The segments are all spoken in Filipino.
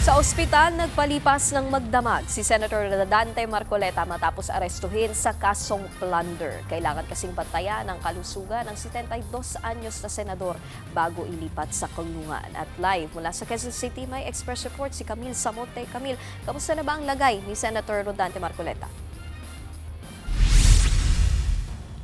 Sa ospital, nagpalipas ng magdamag si Senator Dante Marcoleta matapos arestuhin sa kasong plunder. Kailangan kasing bantayan ang kalusugan ng 72 anyos na senador bago ilipat sa kulungan. At live mula sa Quezon City, may express report si Camille Samonte. Camille, kamusta na ba ang lagay ni Senator Dante Marcoleta?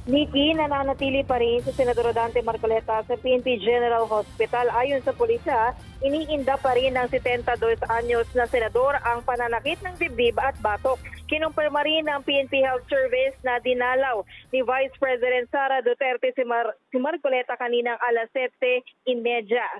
Nikki, nananatili pa rin si Senador Dante Marcoleta sa PNP General Hospital. Ayon sa pulisya, iniinda pa rin ng 72 anyos na senador ang pananakit ng dibdib at batok. Kinumpirma rin ng PNP Health Service na dinalaw ni Vice President Sara Duterte si Marcoleta kaninang alas 7:30.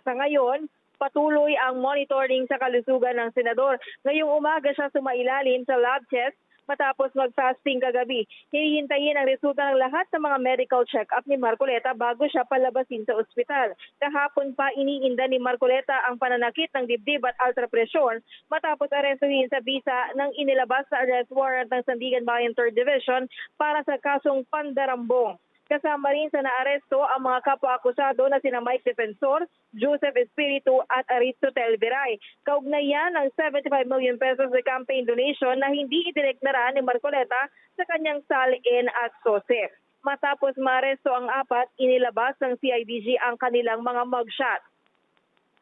Sa ngayon, patuloy ang monitoring sa kalusugan ng senador. Ngayong umaga siya sumailalim sa lab test matapos mag-fasting kagabi. Hihintayin ang resulta ng lahat ng mga medical check-up ni Marcoleta bago siya palabasin sa ospital. Kahapon pa iniinda ni Marcoleta ang pananakit ng dibdib at ultrapresyon matapos arestuhin sa bisa ng inilabas sa arrest warrant ng Sandigan Bayan 3rd Division para sa kasong pandarambong. Kasama rin sa naaresto ang mga kapwa-akusado na sina Mike Defensor, Joseph Espiritu at Aristotel Viray. Kaugnayan ng 75 million pesos na campaign donation na hindi idireknara ni Marcoleta sa kanyang salin at sose. Matapos maaresto ang apat, inilabas ng CIDG ang kanilang mga mugshot.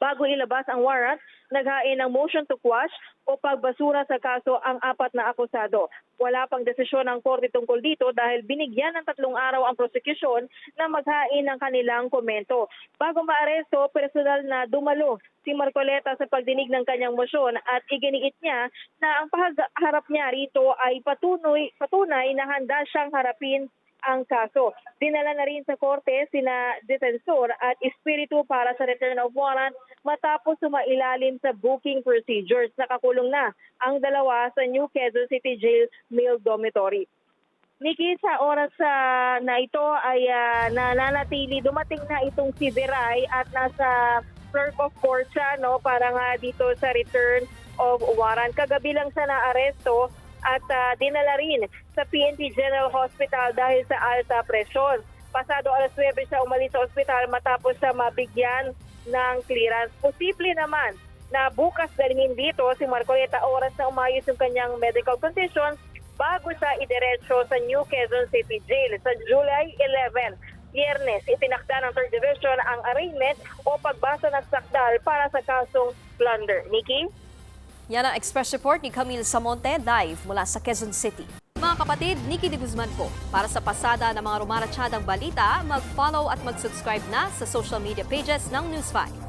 Bago ilabas ang warrant, naghain ng motion to quash o pagbasura sa kaso ang apat na akusado. Wala pang desisyon ng korte tungkol dito dahil binigyan ng 3 araw ang prosekusyon na maghain ng kanilang komento. Bago maaresto, personal na dumalo si Marcoleta sa pagdinig ng kanyang motion at iginiit niya na ang pagharap niya rito ay patunay na handa siyang harapin ang kaso. Dinala na rin sa korte sina Defensor at Espiritu para sa return of warrant matapos sumailalim sa booking procedures. Nakakulong na ang dalawa sa New Quezon City Jail Male Dormitory. Nikki, sa oras na ito ay nananatili, dumating na itong si Viray at nasa clerk of court siya para nga dito sa return of warrant. Kagabi lang siya na-aresto at dinala rin sa PNP General Hospital dahil sa alta presyon. Pasado alas 9 siya umalis sa ospital matapos siya mabigyan ng clearance. Posible naman na bukas dalhin dito si Marcoleta oras na umayos yung kanyang medical condition bago siya idiretso sa New Quezon City Jail sa July 11. Biyernes, itinakda ng 3rd Division ang arraignment o pagbasa ng sakdal para sa kasong plunder. Nikki? Yan ang express report ni Camille Samonte, live mula sa Quezon City. Mga kapatid, Nikki de Guzman po. Para sa pasada ng mga rumaratsyadang balita, mag-follow at mag-subscribe na sa social media pages ng News 5.